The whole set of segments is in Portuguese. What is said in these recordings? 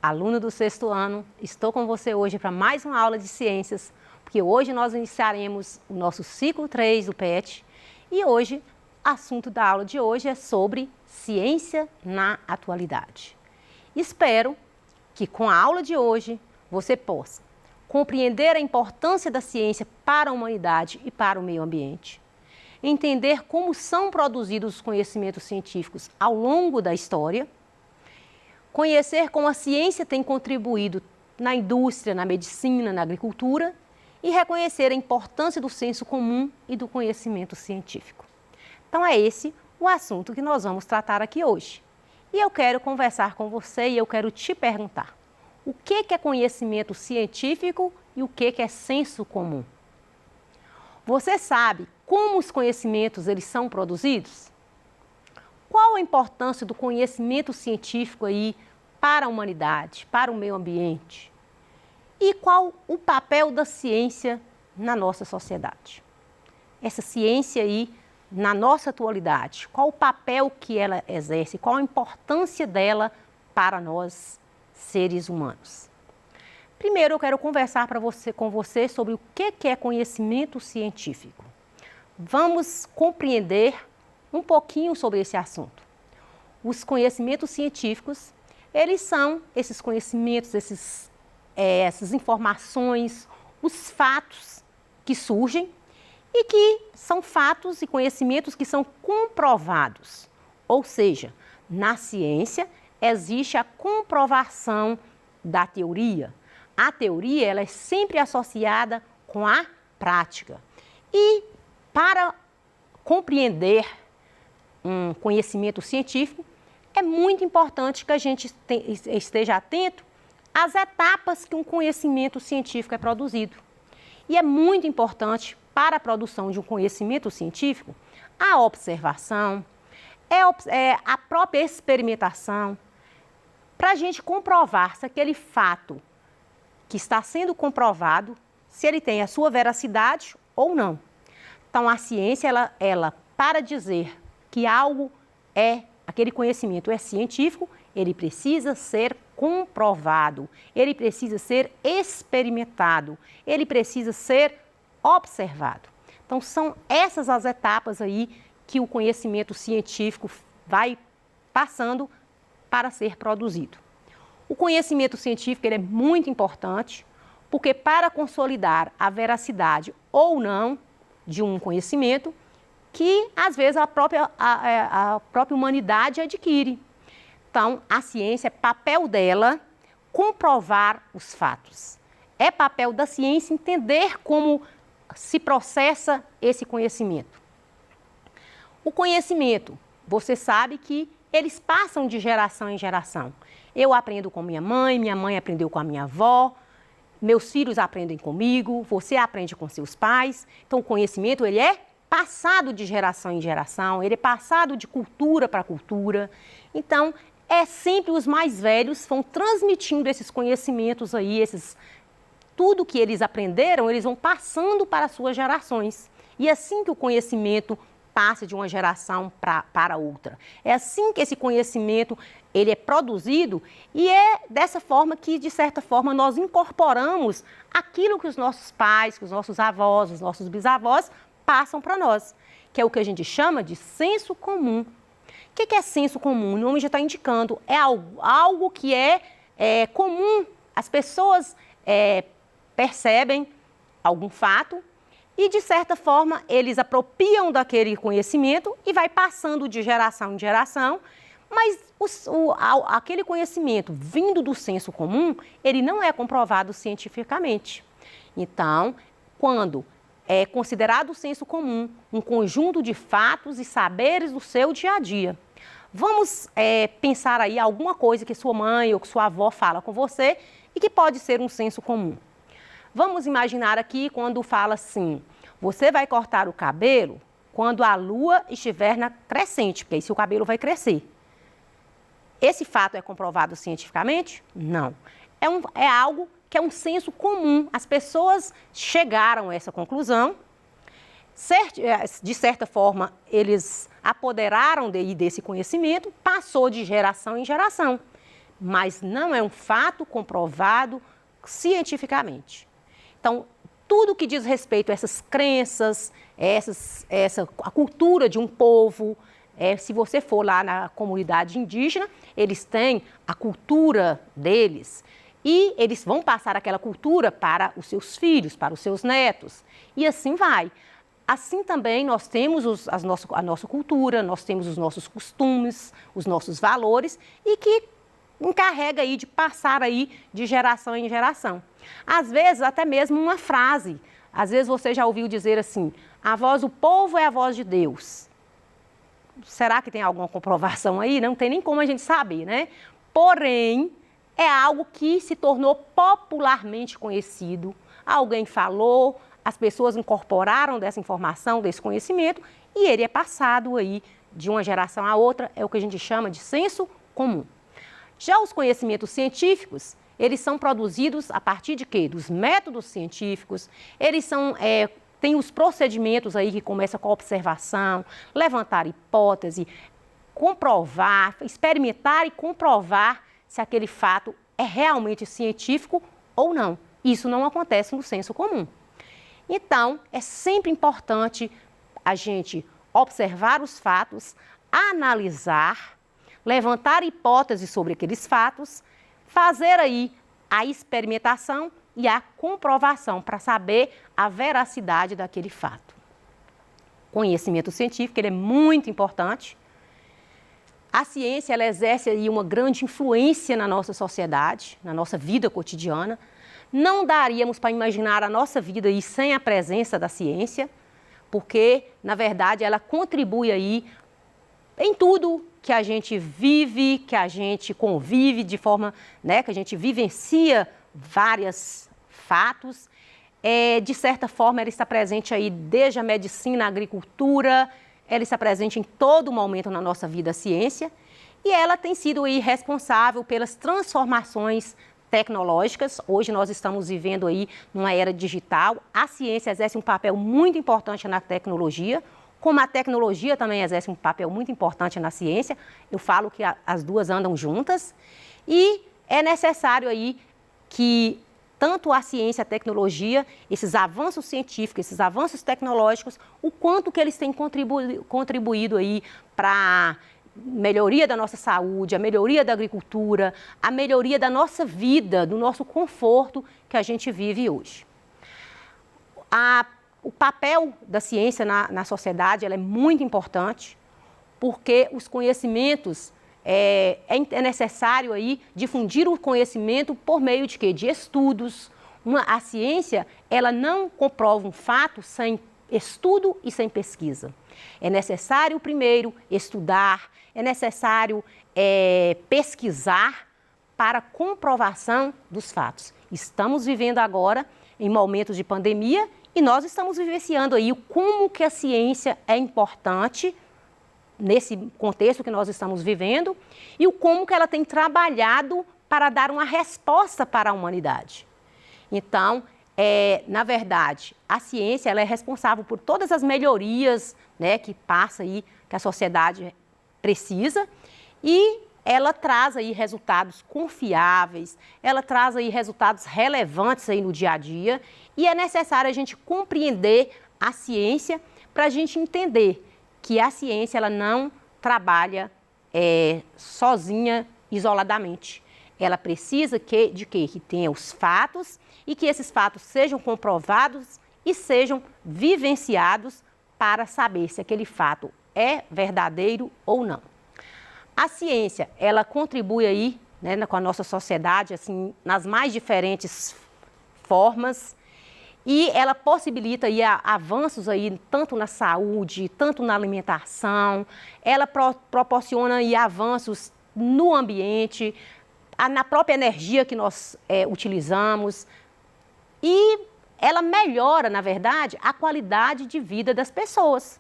aluna do sexto ano. Estou com você hoje para mais uma aula de ciências, porque hoje nós iniciaremos o nosso ciclo 3 do PET e hoje, o assunto da aula de hoje é sobre ciência na atualidade. Espero que com a aula de hoje você possa compreender a importância da ciência para a humanidade e para o meio ambiente, entender como são produzidos os conhecimentos científicos ao longo da história, conhecer como a ciência tem contribuído na indústria, na medicina, na agricultura e reconhecer a importância do senso comum e do conhecimento científico. Então é esse o assunto que nós vamos tratar aqui hoje. E eu quero conversar com você e eu quero te perguntar, o que é conhecimento científico e o que é senso comum? Você sabe como os conhecimentos eles são produzidos? Qual a importância do conhecimento científico aí para a humanidade, para o meio ambiente? E qual o papel da ciência na nossa sociedade? Essa ciência aí, na nossa atualidade, qual o papel que ela exerce, qual a importância dela para nós, seres humanos? Primeiro, eu quero conversar com você sobre o que é conhecimento científico. Vamos compreender um pouquinho sobre esse assunto. Os conhecimentos científicos, eles são esses conhecimentos, essas informações, os fatos que surgem e que são fatos e conhecimentos que são comprovados. Ou seja, na ciência existe a comprovação da teoria. A teoria ela é sempre associada com a prática. E para compreender um conhecimento científico, é muito importante que a gente esteja atento às etapas que um conhecimento científico é produzido. E é muito importante para a produção de um conhecimento científico a observação, a própria experimentação, para a gente comprovar se aquele fato que está sendo comprovado, se ele tem a sua veracidade ou não. Então, a ciência, ela para dizer que algo aquele conhecimento é científico, ele precisa ser comprovado, ele precisa ser experimentado, ele precisa ser observado. Então, são essas as etapas aí que o conhecimento científico vai passando para ser produzido. O conhecimento científico ele é muito importante, porque para consolidar a veracidade ou não de um conhecimento, que às vezes a própria humanidade adquire. Então, a ciência, é papel dela comprovar os fatos. É papel da ciência entender como se processa esse conhecimento. O conhecimento, você sabe que eles passam de geração em geração. Eu aprendo com minha mãe aprendeu com a minha avó, meus filhos aprendem comigo, você aprende com seus pais. Então, o conhecimento ele é passado de geração em geração, ele é passado de cultura para cultura. Então, é sempre os mais velhos vão transmitindo esses conhecimentos aí, tudo que eles aprenderam, eles vão passando para as suas gerações. E é assim que o conhecimento passa de uma geração para outra. É assim que esse conhecimento ele é produzido e é dessa forma que, de certa forma, nós incorporamos aquilo que os nossos pais, que os nossos avós, os nossos bisavós passam para nós, que é o que a gente chama de senso comum. O que é senso comum? O nome já está indicando, é algo que é comum. As pessoas percebem algum fato e, de certa forma, eles apropriam daquele conhecimento e vai passando de geração em geração, mas aquele conhecimento vindo do senso comum, ele não é comprovado cientificamente. Então, quando é considerado o senso comum um conjunto de fatos e saberes do seu dia a dia. Vamos pensar aí alguma coisa que sua mãe ou que sua avó fala com você e que pode ser um senso comum. Vamos imaginar aqui quando fala assim, você vai cortar o cabelo quando a lua estiver na crescente, porque aí seu cabelo vai crescer. Esse fato é comprovado cientificamente? Não. É algo que é um senso comum. As pessoas chegaram a essa conclusão. De certa forma, eles apoderaram desse conhecimento, passou de geração em geração. mas não é um fato comprovado cientificamente. Então, tudo que diz respeito a essas crenças, a cultura de um povo, se você for lá na comunidade indígena, eles têm a cultura deles e eles vão passar aquela cultura para os seus filhos, para os seus netos, e assim vai. Assim também nós temos a nossa cultura, nós temos os nossos costumes, os nossos valores, e que encarrega aí de passar aí de geração em geração. Às vezes até mesmo uma frase, às vezes você já ouviu dizer assim, a voz do povo é a voz de Deus. Será que tem alguma comprovação aí? Não tem nem como a gente saber, né? Porém, é algo que se tornou popularmente conhecido. Alguém falou, as pessoas incorporaram dessa informação, desse conhecimento, e ele é passado aí de uma geração a outra, é o que a gente chama de senso comum. Já os conhecimentos científicos, eles são produzidos a partir de quê? Dos métodos científicos, eles têm os procedimentos aí que começam com a observação, levantar hipótese, comprovar, experimentar e comprovar se aquele fato é realmente científico ou não. Isso não acontece no senso comum. Então, é sempre importante a gente observar os fatos, analisar, levantar hipóteses sobre aqueles fatos, fazer aí a experimentação e a comprovação para saber a veracidade daquele fato. O conhecimento científico ele é muito importante. A ciência ela exerce aí uma grande influência na nossa sociedade, na nossa vida cotidiana. Não daríamos para imaginar a nossa vida aí sem a presença da ciência, porque, na verdade, ela contribui aí em tudo que a gente vive, que a gente convive de forma, né, que a gente vivencia vários fatos. De certa forma, ela está presente aí desde a medicina, a agricultura, ela está presente em todo momento na nossa vida, a ciência, e ela tem sido aí responsável pelas transformações tecnológicas. Hoje nós estamos vivendo aí numa era digital. A ciência exerce um papel muito importante na tecnologia, como a tecnologia também exerce um papel muito importante na ciência. Eu falo que as duas andam juntas e é necessário aí que tanto a ciência, a tecnologia, esses avanços científicos, esses avanços tecnológicos, o quanto que eles têm contribuído aí para a melhoria da nossa saúde, a melhoria da agricultura, a melhoria da nossa vida, do nosso conforto que a gente vive hoje. O papel da ciência na sociedade ela é muito importante, porque os conhecimentos, é necessário aí difundir o conhecimento por meio de quê? De estudos. A ciência, ela não comprova um fato sem estudo e sem pesquisa. É necessário, primeiro, estudar, é necessário pesquisar para comprovação dos fatos. Estamos vivendo agora em momentos de pandemia e nós estamos vivenciando aí como que a ciência é importante nesse contexto que nós estamos vivendo e o como que ela tem trabalhado para dar uma resposta para a humanidade. Então, na verdade, a ciência ela é responsável por todas as melhorias, né, que passa aí, que a sociedade precisa, e ela traz aí resultados confiáveis, ela traz aí resultados relevantes aí no dia a dia, e é necessário a gente compreender a ciência para a gente entender que a ciência ela não trabalha sozinha, isoladamente. Ela precisa de quê? Que tenha os fatos e que esses fatos sejam comprovados e sejam vivenciados para saber se aquele fato é verdadeiro ou não. A ciência, ela contribui aí, né, com a nossa sociedade, assim, nas mais diferentes formas, e ela possibilita aí avanços aí, tanto na saúde, tanto na alimentação, ela proporciona aí avanços no ambiente, na própria energia que nós utilizamos, e ela melhora, na verdade, a qualidade de vida das pessoas.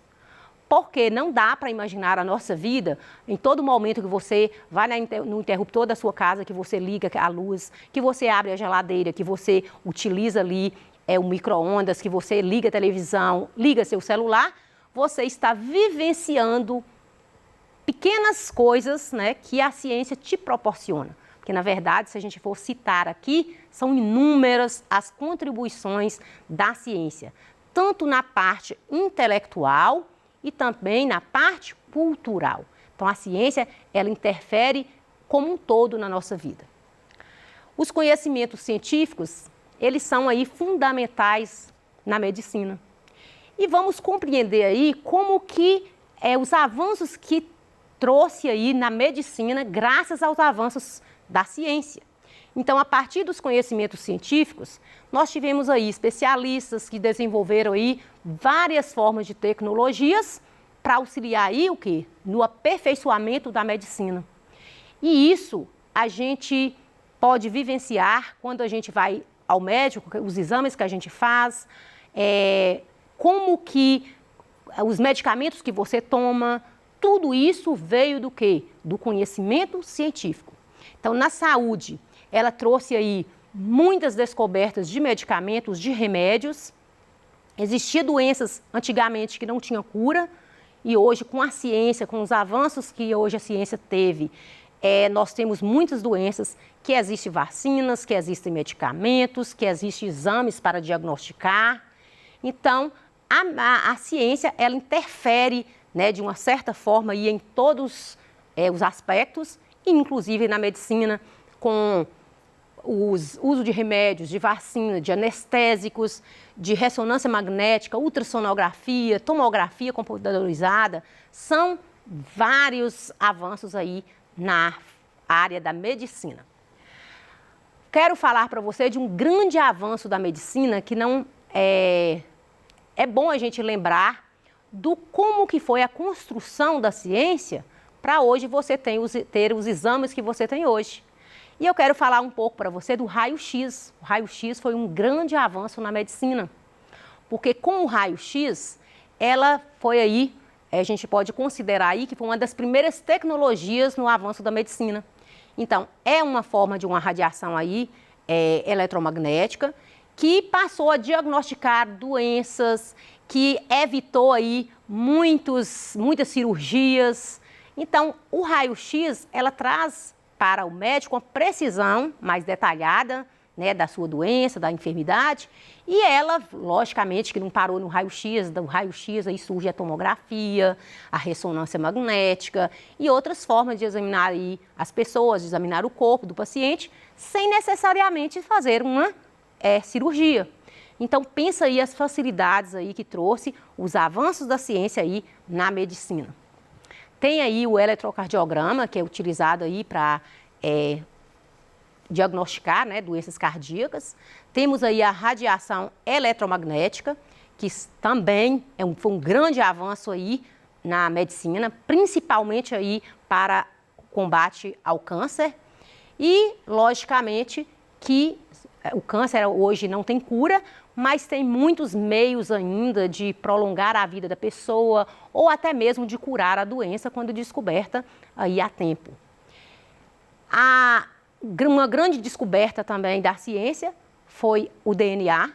Porque não dá para imaginar a nossa vida em todo momento que você vai no interruptor da sua casa, que você liga a luz, que você abre a geladeira, que você utiliza ali o micro-ondas, que você liga a televisão, liga seu celular, você está vivenciando pequenas coisas, né, que a ciência te proporciona. porque, na verdade, se a gente for citar aqui, são inúmeras as contribuições da ciência, tanto na parte intelectual e também na parte cultural. Então, a ciência, ela interfere como um todo na nossa vida. Os conhecimentos científicos, eles são aí fundamentais na medicina. E vamos compreender aí como que os avanços que trouxe aí na medicina graças aos avanços da ciência. Então, a partir dos conhecimentos científicos, nós tivemos aí especialistas que desenvolveram aí várias formas de tecnologias para auxiliar aí o quê? No aperfeiçoamento da medicina. E isso a gente pode vivenciar quando a gente vai ao médico, os exames que a gente faz, como que os medicamentos que você toma, tudo isso veio do quê? Do conhecimento científico. Então, na saúde, ela trouxe aí muitas descobertas de medicamentos, de remédios. Existiam doenças antigamente que não tinham cura e hoje, com a ciência, com os avanços que hoje a ciência teve, nós temos muitas doenças que existem vacinas, que existem medicamentos, que existem exames para diagnosticar. Então, a ciência, ela interfere, né, de uma certa forma aí, em todos os aspectos, inclusive na medicina, com o uso de remédios, de vacina, de anestésicos, de ressonância magnética, ultrassonografia, tomografia computadorizada, são vários avanços aí na área da medicina. Quero falar para você de um grande avanço da medicina que não é bom a gente lembrar do como que foi a construção da ciência para hoje você ter os exames que você tem hoje. E eu quero falar um pouco para você do raio-x. O raio-x foi um grande avanço na medicina, porque com o raio-x, ela foi aí, a gente pode considerar aí que foi uma das primeiras tecnologias no avanço da medicina. Então, é uma forma de uma radiação aí, eletromagnética, que passou a diagnosticar doenças, que evitou aí muitas cirurgias. Então, o raio-x, ela traz para o médico uma precisão mais detalhada, né, da sua doença, da enfermidade, e ela, logicamente, que não parou no raio-x, do raio-x aí surge a tomografia, a ressonância magnética e outras formas de examinar aí as pessoas, de examinar o corpo do paciente, sem necessariamente fazer uma cirurgia. Então, pensa aí as facilidades aí que trouxe os avanços da ciência aí na medicina. Tem aí o eletrocardiograma, que é utilizado aí para diagnosticar, né, doenças cardíacas. Temos aí a radiação eletromagnética, que também foi um grande avanço aí na medicina, principalmente aí para o combate ao câncer. E, logicamente, que o câncer hoje não tem cura, mas tem muitos meios ainda de prolongar a vida da pessoa ou até mesmo de curar a doença quando descoberta aí a tempo. Uma grande descoberta também da ciência foi o DNA,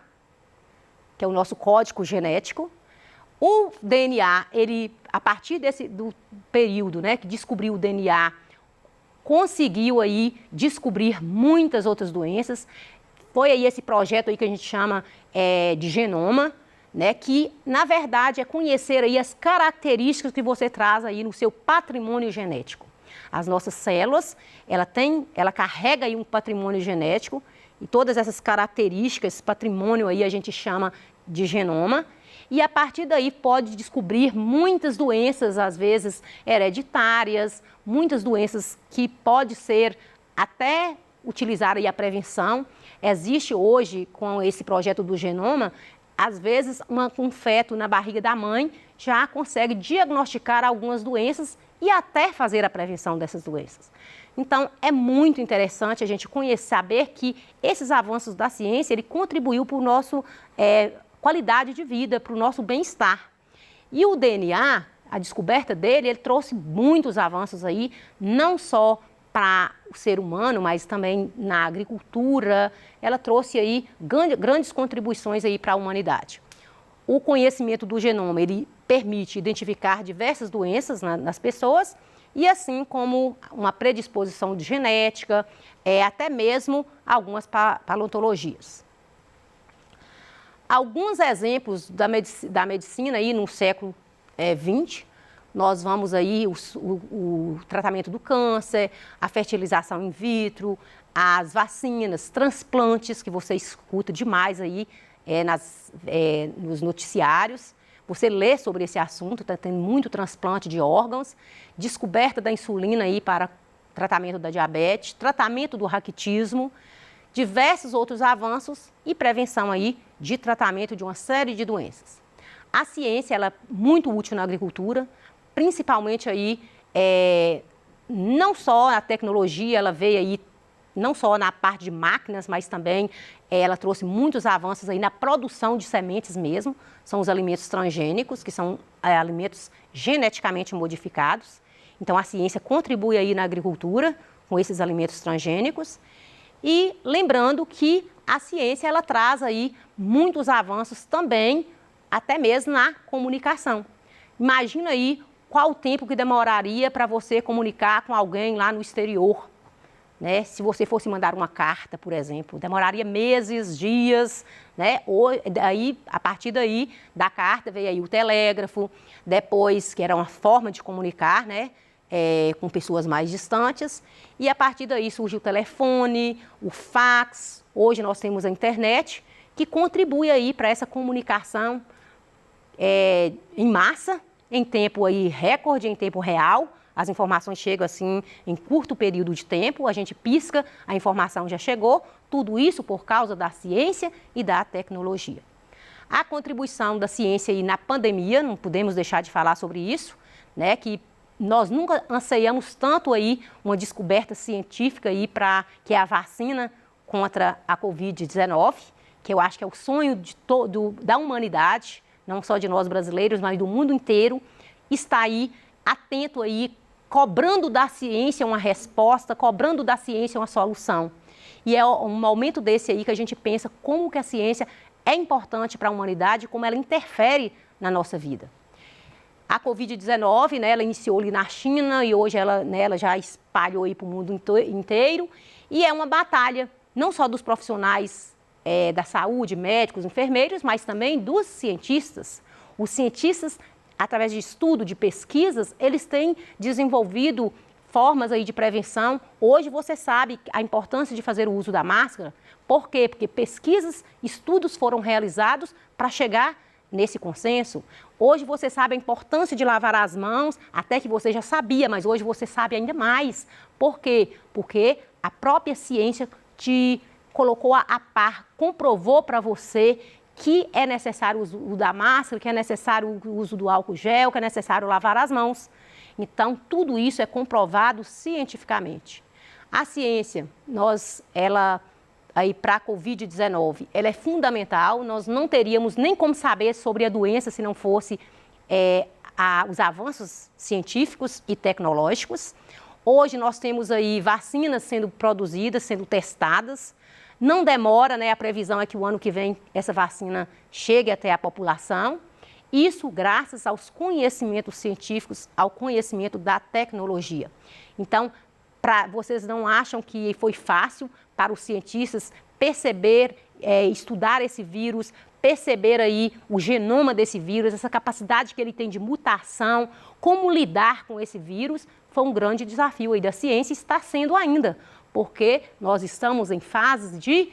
que é o nosso código genético. O DNA, a partir do período, né, que descobriu o DNA, conseguiu aí descobrir muitas outras doenças. Foi aí esse projeto aí que a gente chama de genoma, né, que na verdade é conhecer aí as características que você traz aí no seu patrimônio genético. As nossas células, ela carrega aí um patrimônio genético e todas essas características, esse patrimônio aí a gente chama de genoma. E a partir daí pode descobrir muitas doenças, às vezes hereditárias, muitas doenças que pode ser até utilizar aí a prevenção. Existe hoje, com esse projeto do genoma, às vezes um feto na barriga da mãe já consegue diagnosticar algumas doenças e até fazer a prevenção dessas doenças. Então, é muito interessante a gente saber que esses avanços da ciência, ele contribuiu para a nossa qualidade de vida, para o nosso bem-estar. E o DNA, a descoberta dele, ele trouxe muitos avanços aí, não só para o ser humano, mas também na agricultura. Ela trouxe aí grandes contribuições aí para a humanidade. O conhecimento do genoma, ele permite identificar diversas doenças nas pessoas e assim como uma predisposição de genética, até mesmo algumas paleontologias. Alguns exemplos da medicina aí no século XX, nós vamos aí o tratamento do câncer, a fertilização in vitro, as vacinas, transplantes, que você escuta demais aí nos noticiários. Você lê sobre esse assunto, está tendo muito transplante de órgãos, descoberta da insulina aí para tratamento da diabetes, tratamento do raquitismo, diversos outros avanços e prevenção aí de tratamento de uma série de doenças. A ciência ela é muito útil na agricultura, principalmente aí, não só a tecnologia, ela veio aí, não só na parte de máquinas, mas também ela trouxe muitos avanços aí na produção de sementes mesmo, são os alimentos transgênicos, que são alimentos geneticamente modificados. Então, a ciência contribui aí na agricultura com esses alimentos transgênicos. E lembrando que a ciência ela traz aí muitos avanços também, até mesmo na comunicação. Imagina aí qual o tempo que demoraria para você comunicar com alguém lá no exterior, né? Se você fosse mandar uma carta, por exemplo, demoraria meses, dias, né? A partir daí da carta veio aí o telégrafo, depois que era uma forma de comunicar, né? Com pessoas mais distantes, e a partir daí surgiu o telefone, o fax, hoje nós temos a internet, que contribui aí para essa comunicação em massa, em tempo aí recorde, em tempo real. As informações chegam assim em curto período de tempo, a gente pisca, a informação já chegou, tudo isso por causa da ciência e da tecnologia. A contribuição da ciência aí na pandemia, não podemos deixar de falar sobre isso, né, que nós nunca anseiamos tanto aí uma descoberta científica aí que é a vacina contra a Covid-19, que eu acho que é o sonho da humanidade, não só de nós brasileiros, mas do mundo inteiro, está aí atento aí, cobrando da ciência uma resposta, cobrando da ciência uma solução. E é um momento desse aí que a gente pensa como que a ciência é importante para a humanidade, como ela interfere na nossa vida. A Covid-19, né, ela iniciou ali na China e hoje ela já espalhou aí para o mundo inteiro. E é uma batalha, não só dos profissionais da saúde, médicos, enfermeiros, mas também dos cientistas. Os cientistas, através de estudo, de pesquisas, eles têm desenvolvido formas aí de prevenção. Hoje você sabe a importância de fazer o uso da máscara. Por quê? Porque pesquisas, estudos foram realizados para chegar nesse consenso. Hoje você sabe a importância de lavar as mãos, até que você já sabia, mas hoje você sabe ainda mais. Por quê? Porque a própria ciência te colocou a par, comprovou para você que é necessário o uso da máscara, que é necessário o uso do álcool gel, que é necessário lavar as mãos. Então, tudo isso é comprovado cientificamente. A ciência, ela aí para a Covid-19, ela é fundamental, nós não teríamos nem como saber sobre a doença se não fosse os avanços científicos e tecnológicos. Hoje nós temos aí vacinas sendo produzidas, sendo testadas, não demora, né? A previsão é que o ano que vem essa vacina chegue até a população, isso graças aos conhecimentos científicos, ao conhecimento da tecnologia. Então, vocês não acham que foi fácil para os cientistas perceber, estudar esse vírus, perceber aí o genoma desse vírus, essa capacidade que ele tem de mutação, como lidar com esse vírus, foi um grande desafio aí da ciência e está sendo ainda, porque nós estamos em fases de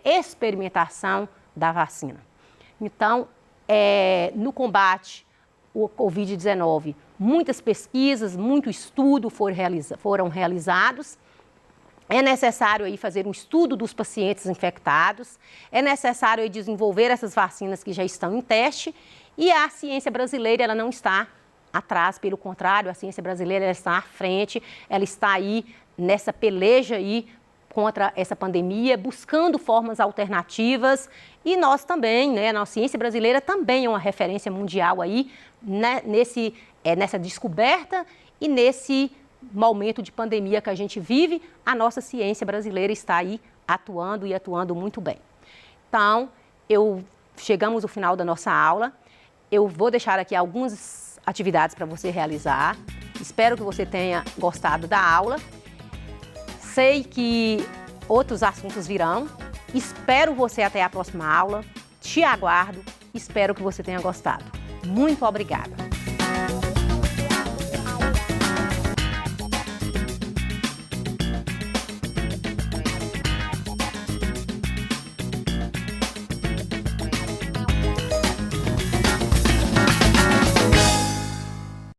experimentação da vacina. Então, no combate ao Covid-19, muitas pesquisas, muito estudo foram realizados. É necessário aí fazer um estudo dos pacientes infectados, é necessário aí desenvolver essas vacinas que já estão em teste e a ciência brasileira ela não está atrás, pelo contrário, a ciência brasileira ela está à frente, ela está aí nessa peleja aí contra essa pandemia, buscando formas alternativas e nós também, né, a ciência brasileira também é uma referência mundial aí, né, nessa descoberta e nesse momento de pandemia que a gente vive, a nossa ciência brasileira está aí atuando e atuando muito bem. Então, chegamos ao final da nossa aula, eu vou deixar aqui algumas atividades para você realizar. Espero que você tenha gostado da aula. Sei que outros assuntos virão. Espero você até a próxima aula. Te aguardo. Espero que você tenha gostado. Muito obrigada!